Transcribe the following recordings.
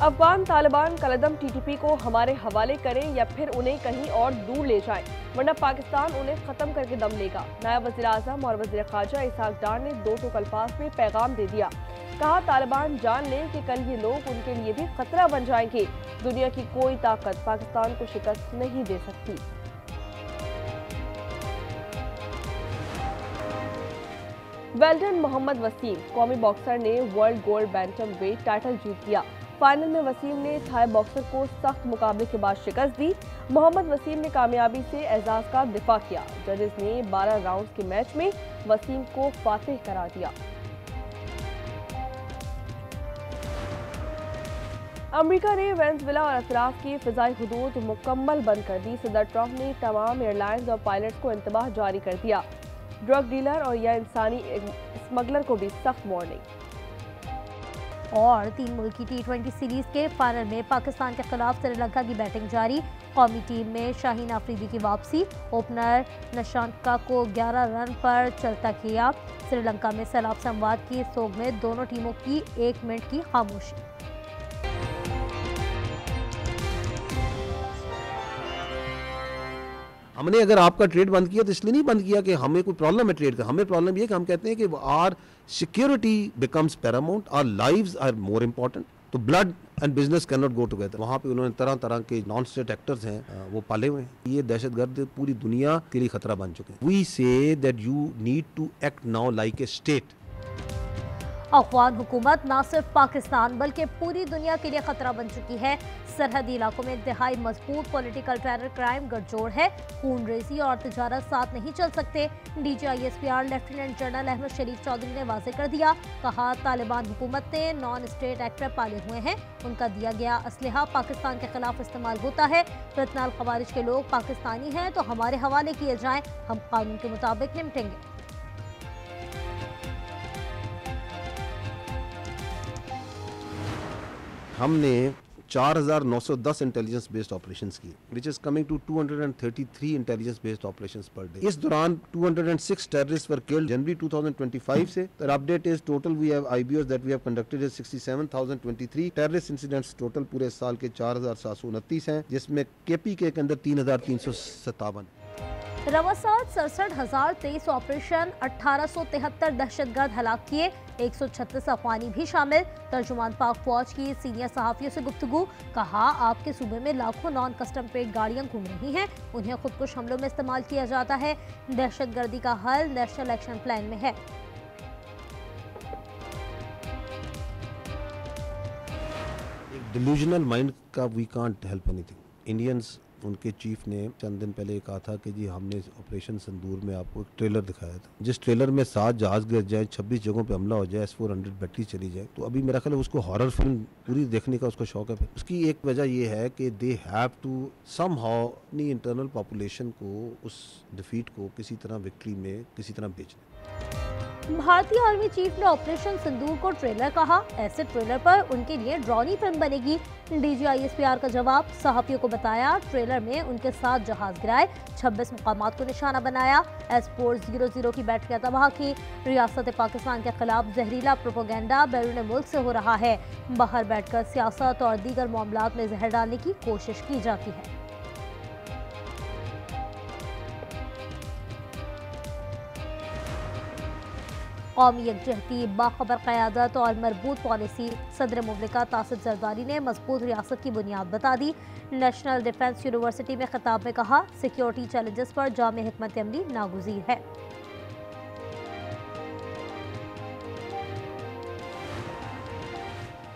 Afghan Taliban कलदम TTP को हमारे हवाले करें या फिर उन्हें कहीं और दूर ले जाएं, वरना पाकिस्तान उन्हें खत्म करके दम लेगा। नायब वज़ीर आज़म और वज़ीर ख़ारजा इसहाक डार ने दो टोक अल्फाज में पैगाम दे दिया। कहा, तालिबान जान लें कि कल ये लोग उनके लिए भी खतरा बन जाएंगे। दुनिया की कोई ताकत पाकिस्तान को शिकस्त नहीं दे सकती। वेल्डन मोहम्मद वसीम कौमी बॉक्सर ने world gold bantam weight title जीत लिया। फाइनल में वसीम ने थाई बॉक्सर को सख्त मुकाबले के बाद शिकस्त दी। मोहम्मद वसीम ने कामयाबी से एजाज का दिफा किया। जजेस ने 12 राउंड्स के मैच में वसीम को फातिह करार दिया। अमेरिका ने वेनेजुएला और अतराफ की फिजाई हुदूद मुकम्मल बंद कर दी। सदर ट्रंप ने तमाम एयरलाइंस और पायलट्स को इंतबाह जारी कर दिया। ड्रग डीलर और या इंसानी स्मगलर को भी सख्त वार्निंग। और 3 मुल्की T20 सीरीज के फाइनल में पाकिस्तान के खिलाफ श्रीलंका की बैटिंग जारी। कौमी टीम में शाहीन आफरीदी की वापसी। ओपनर निशांका को 11 रन पर चलता किया। श्रीलंका में सैलाब संवाद की सोग में दोनों टीमों की 1 मिनट की खामोशी। हमने अगर आपका ट्रेड बंद किया तो इसलिए नहीं बंद किया कि हमें कोई प्रॉब्लम है ट्रेड का। हमें प्रॉब्लम ये कि हम कहते हैं कि our security becomes paramount, our lives are more important. तो blood and business can not go together. वहाँ पे उन्होंने तरह तरह के नॉन स्टेट एक्टर्स हैं वो पाले हुए हैं। ये दहशतगर्द पूरी दुनिया के लिए खतरा बन चुके हैं। We say that you need to act now like a state. Afghan हुकूमत न सिर्फ पाकिस्तान बल्कि पूरी दुनिया के लिए खतरा बन चुकी है। सरहदी इलाकों में इंतहाई मजबूत पॉलिटिकल टेरर क्राइम गठजोड़ है। खून रेजी और तिजारत साथ नहीं चल सकते। DGISPR लेफ्टिनेंट जनरल अहमद शरीफ चौधरी ने वाजे कर दिया। कहा, तालिबान हुकूमत ने नॉन स्टेट एक्टर पाले हुए हैं। उनका दिया गया असलहा पाकिस्तान के खिलाफ इस्तेमाल होता है। फितनाल खवारिज के लोग पाकिस्तानी हैं तो हमारे हवाले किए जाएं, हम कानून के मुताबिक निपटेंगे। हमने 4,910 इंटेलिजेंस बेस्ड ऑपरेशंस की, which is coming to 233 intelligence based operations per day. इस दौरान 206 टेररिस्ट वर किल्ड जनवरी 2025 से। The update is total we have IBOs that we have conducted is 67,023 terrorist incidents. Total पूरे साल के 4,729 हैं, जिसमें KPK के अंदर 3,357। रवासात 67,023 ऑपरेशन, 1873 दहशतगर्द हलाक किए, 136 अफगानी भी शामिल। तर्जुमान पाक फौज की सीनियर सहाफियों से गुफ्तगू। कहा, आपके सूबे में लाखों नॉन कस्टम पेड गाड़ियां घूम रही हैं, उन्हें खुदकुश हमलों में इस्तेमाल किया जाता है। दहशतगर्दी का हल नेशनल एक्शन प्लान में है। डिल्यूजनल माइंड का we can't help anything. Indians, उनके चीफ ने चंद दिन पहले कहा था कि जी हमने ऑपरेशन संदूर में आपको एक ट्रेलर दिखाया था, जिस ट्रेलर में 7 जहाज गिर जाए, 26 जगहों पे हमला हो जाए, S-400 बैटरी चली जाए। तो अभी मेरा ख्याल है उसको हॉरर फिल्म पूरी देखने का उसको शौक है। उसकी एक वजह ये है कि दे हैव टू समहाउ अपनी इंटरनल पॉपुलेशन को उस डिफीट को किसी तरह विक्ट्री में किसी तरह बेचना। भारतीय आर्मी चीफ ने ऑपरेशन सिंदूर को ट्रेलर कहा। ऐसे ट्रेलर पर उनके लिए ड्रॉनी फिल्म बनेगी। DGISPR का जवाब, सहाफियों को बताया ट्रेलर में उनके साथ जहाज गिराए, 26 मुकामात को निशाना बनाया, S-400 की बैटरियां तबाह की। रियासत पाकिस्तान के खिलाफ जहरीला प्रोपोगेंडा बैरून मुल्क से हो रहा है। बाहर बैठकर सियासत और दीगर मामलात में जहर डालने की कोशिश की जाती है। कौमी यकजहती, बाखबर क़यादत और मरबूत पॉलिसी। सदर मुमलिकत आसिफ जरदारी ने मजबूत रियासत की बुनियाद बता दी। नेशनल डिफेंस यूनिवर्सिटी में खिताब में कहा, सिक्योरिटी चैलेंजेस पर जामे हिकमत अमली नागुज़ीर है।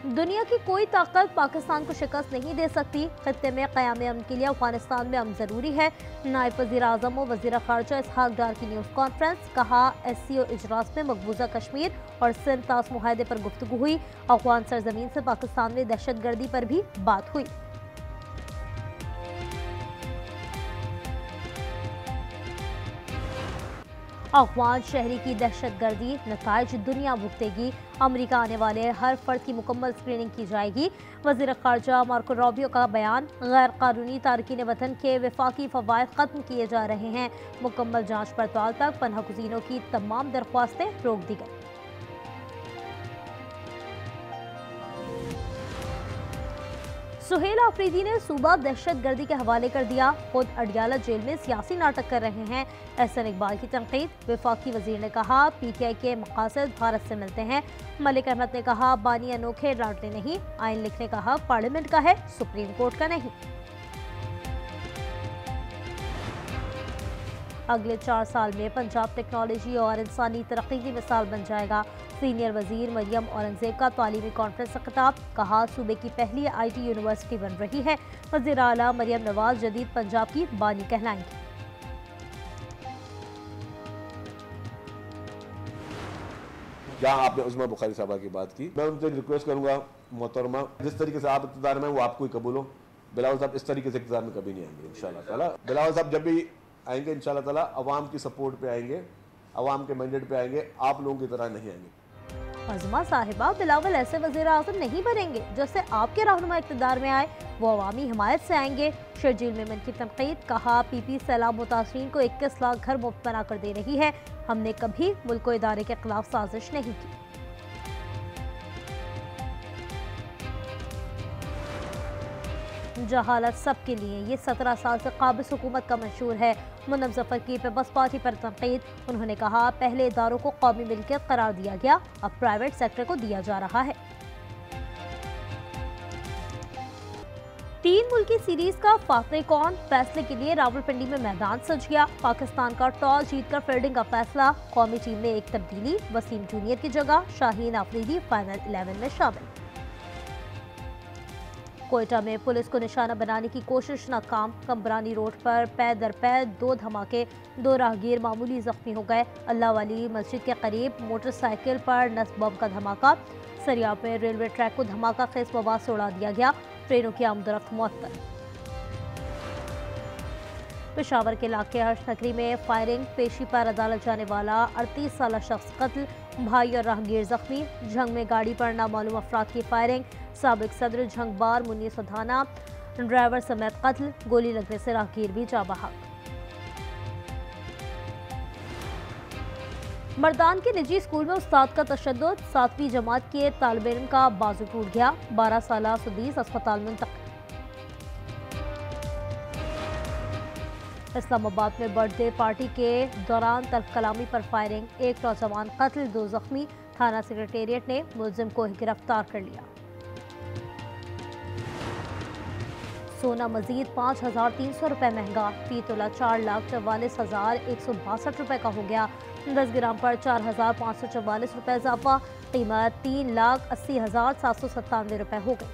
दुनिया की कोई ताकत पाकिस्तान को शिकस्त नहीं दे सकती। खित्ते में क़याम अमन के लिए अफगानिस्तान में अमन ज़रूरी है। नायब वज़ीर आज़म और वज़ीर ख़ारजा इसहाक डार की न्यूज़ कॉन्फ्रेंस। कहा, SCO इजलास में मकबूजा कश्मीर और सिंध तास मुआहदे पर गुफ्तगू हुई। अफगान सरजमीन से पाकिस्तान में दहशतगर्दी पर भी बात हुई। अफगान शहरी की दहशतगर्दी, नताइज दुनिया भुगतेगी। अमरीका आने वाले हर फर्द की मुकम्मल स्क्रीनिंग की जाएगी। वज़ीर ख़ारजा मार्को रूबियो का बयान, गैर कानूनी तारकीन वतन के वफाकी फ़वाइद ख़त्म किए जा रहे हैं। मुकम्मल जाँच पड़ताल तक पनाह गुज़ीरों की तमाम दरख्वास्तें रोक दी गई। सुहेल आफरीदी ने सूबा दहशतगर्दी के हवाले कर दिया। खुद अडियाला जेल में सियासी नाटक कर रहे हैं। एहसन इकबाल की तनकीद। वफाकी वजीर ने कहा PTI के मकासद भारत से मिलते हैं। मलिक अहमद ने कहा बानी अनोखे डांटने नहीं, आइन लिखने का हक पार्लियामेंट का है, सुप्रीम कोर्ट का नहीं। अगले 4 साल में पंजाब टेक्नोलॉजी और इंसानी तरक्की की मिसाल बन जाएगा। सीनियर वजीर मरियम औरंगजेब का तालीमी कॉन्फ्रेंस से खिताब। कहा सूबे की पहली IT यूनिवर्सिटी बन रही है। वजीर आला मरियम नवाज जदीद पंजाब की बानी कहलाएंगी। जहाँ आपने उस्मा बुखारी साहबा की बात की, मैं उनसे रिक्वेस्ट करूंगा मोहतरमा, जिस तरीके से आप इक़्तिदार में वो आपको ही कबूल हो। बिलावल साहब इस तरीके से इक़्तिदार में कभी नहीं आएंगे इंशाअल्लाह ताला। बिलावल साहब जब भी आएंगे इंशाअल्लाह ताला अवाम की सपोर्ट पे आएंगे, अवाम के मैंडेट पे आएंगे, आप लोगों की तरह नहीं आएंगे। अज़मा साहिबा, बिलावल ऐसे वज़ीर आज़म नहीं बनेंगे जैसे आपके रहनुमा इक़्तिदार में आए, वो अवामी हिमायत से आएंगे। शर्जील मेमन की तनकीद। कहा PP सैलाब मुतासरीन को 21 लाख घर मुफ्त बना कर दे रही है। हमने कभी मुल्क को इदारे के खिलाफ साजिश नहीं की। जहालत सबके लिए, ये 17 साल से काबिज हुकूमत का मंशूर है। मुन्नम ज़फ़र की पीपल्स पार्टी पर तनकीद। उन्होंने कहा पहले इदारों को कौमी मिल्कियत करार दिया गया, अब प्राइवेट सेक्टर को दिया जा रहा है। 3 मुल्की सीरीज का फातह कौन, फैसले के लिए रावलपिंडी में मैदान सज गया। पाकिस्तान का टॉस जीतकर फील्डिंग का फैसला। कौमी टीम में एक तब्दीली, वसीम जूनियर की जगह शाहीन आफरीदी फाइनल 11 में शामिल। कोयटा में पुलिस को निशाना बनाने की कोशिश नाकाम। कम्बरानी रोड पर पै दर पै 2 धमाके, 2 राहगीर मामूली जख्मी हो गए। अल्लाह वाली मस्जिद के करीब मोटरसाइकिल पर नस्ब बम का धमाका। सरियाब में रेलवे ट्रैक को धमाका खेज मवाद से उड़ा दिया गया। ट्रेनों की आमदोरफ्त मुअत्तल। पेशावर के इलाके हर्ष नगरी में फायरिंग, पेशी पर अदालत जाने वाला 38 साला शख्स कत्ल, भाई और राहगीर जख्मी। झंग में गाड़ी पर नामालूम अफराद की फायरिंग। साबिक सदर झंगबार मुन्नी सुधाना ड्राइवर समेत कत्ल, गोली लगने से राहगीर भी जा बहक। मर्दान के निजी स्कूल में उस्ताद का तशद्दुद, 7वीं जमात के तालिब इल्म का बाजू टूट गया। 12 साला सुदीस अस्पताल में इंतकाल। इस्लामाबाद में बर्थडे पार्टी के दौरान तल्ख कलामी पर फायरिंग, 1 नौजवान कत्ल, 2 जख्मी। थाना सेक्रेटेरिएट ने मुलजिम को गिरफ्तार कर लिया। सोना मजीद 5,300 रुपये महंगा, फी तोला 4,44,162 रुपये का हो गया। 10 ग्राम पर 4,544 रुपये इजाफा, कीमत 3,80,797 रुपये हो गई।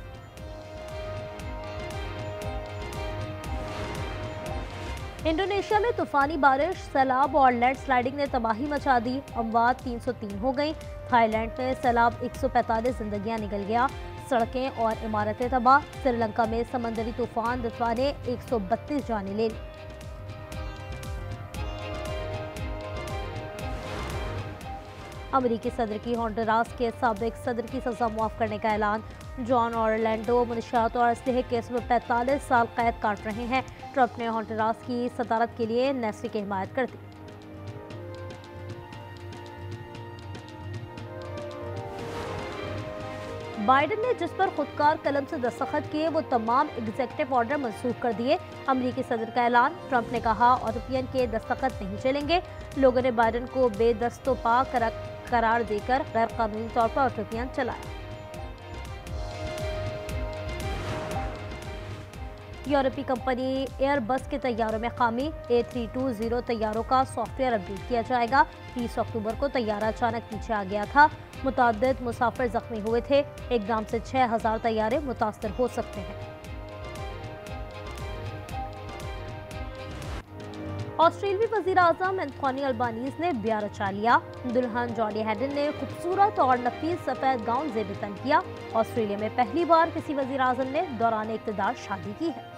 इंडोनेशिया में तूफानी बारिश, सैलाब और लैंडस्लाइडिंग ने तबाही मचा दी। अमवात 303 हो गई। थाईलैंड में सैलाब 145 जिंदगियां निकल गया। सड़कें और इमारतें तबाह। श्रीलंका में समंदरी तूफान दफा ने 132 जानें ले ली। अमरीकी सदर की होंडुरास के साबिक सदर की सजा मुआफ करने का ऐलान। जॉन ऑरलैंडो मुनशियात और असलहे केस में 45 साल कैद काट रहे हैं। ट्रंप ने होंडुरास की सदारत के लिए नेस्वी की हिमायत कर दी। बाइडेन ने जिस पर खुदकार कलम से दस्तखत किए वो तमाम एग्जीक्यूटिव ऑर्डर मंसूख कर दिए। अमरीकी सदर का ऐलान। ट्रंप ने कहा यूरोपियन के दस्तखत नहीं चलेंगे। लोगों ने बाइडेन को बेदस्तोपा करार देकर गैर कानूनी तौर पर यूरोपियन चलाया। यूरोपीय कंपनी एयरबस के तैयारों में खामी। A320 तैयारों का सॉफ्टवेयर अपडेट किया जाएगा। 30 अक्टूबर को तैयारा अचानक पीछे आ गया था। मुताद्दिद मुसाफिर जख्मी हुए थे। एकदम से 6,000 तैयारे मुतासर हो सकते हैं। ऑस्ट्रेलियाई वज़ीर आज़म एंथोनी अल्बानीज़ ने ब्याह रचा लिया। दुल्हन जॉली हैडन ने खूबसूरत और नफीस सफेद गाउन ज़ेब तन किया। ऑस्ट्रेलिया में पहली बार किसी वज़ीर आज़म ने दौरान इक़्तिदार शादी की है।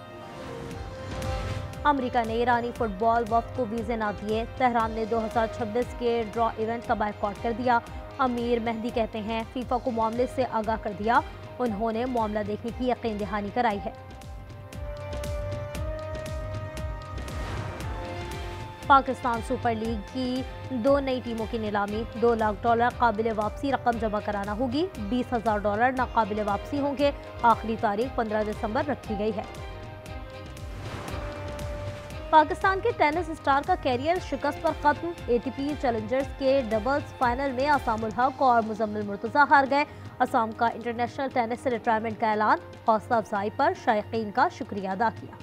अमेरिका ने ईरानी फुटबॉल वफ्द को वीज़े ना दिए। तेहरान ने 2026 के ड्रॉ इवेंट का बायकॉट कर दिया। अमीर मेहदी कहते हैं फीफा को मामले से आगाह कर दिया। उन्होंने मामला देखने की यकीन दहानी कराई है। पाकिस्तान सुपर लीग की 2 नई टीमों की नीलामी। $2 लाख काबिल वापसी रकम जमा कराना होगी। $20,000 नाकाबिल वापसी होंगे। आखिरी तारीख 15 दिसंबर रखी गई है। पाकिस्तान के टेनिस स्टार का कैरियर शिकस्त पर खत्म। एटीपी चैलेंजर्स के डबल्स फाइनल में असामुल हक और मुजम्मिल मुर्तजा हार गए। असम का इंटरनेशनल टेनिस से रिटायरमेंट का ऐलान। हौसला अफजाई पर शायकीन का शुक्रिया अदा किया।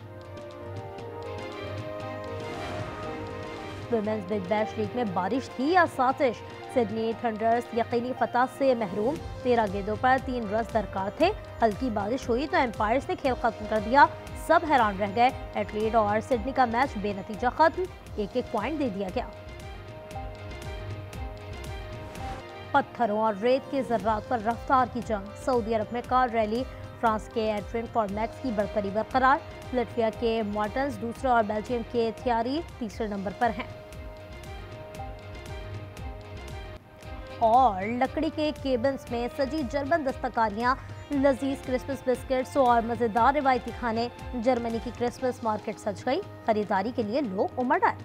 विमेंस बिग बैश लीग में बारिश थी या साजिश? सिडनी थंडर्स यकीनी फतह से महरूम। 13 गेंदों पर 3 रन दरकार थे। हल्की बारिश हुई तो एम्पायर्स ने खेल खत्म कर दिया। सब हैरान रह गए। एडलेड और सिडनी का मैच बेनतीजा खत्म। 1-1 पॉइंट दे दिया गया। पत्थरों और रेत के जर्रात पर रफ्तार की जंग। सऊदी अरब में कार रैली। फ्रांस के एड्रिन फॉर्मैक्स की बढ़तरी बरकरार। लटविया के मार्टन्स दूसरे और बेल्जियम के थियारी तीसरे नंबर पर हैं। और लकड़ी के केबिन्स में सजी जर्मन दस्तकारियां, लजीज क्रिसमस बिस्किट्स और मजेदार रिवायती खाने। जर्मनी की क्रिसमस मार्केट सज गई। खरीदारी के लिए लोग उमड़ आए।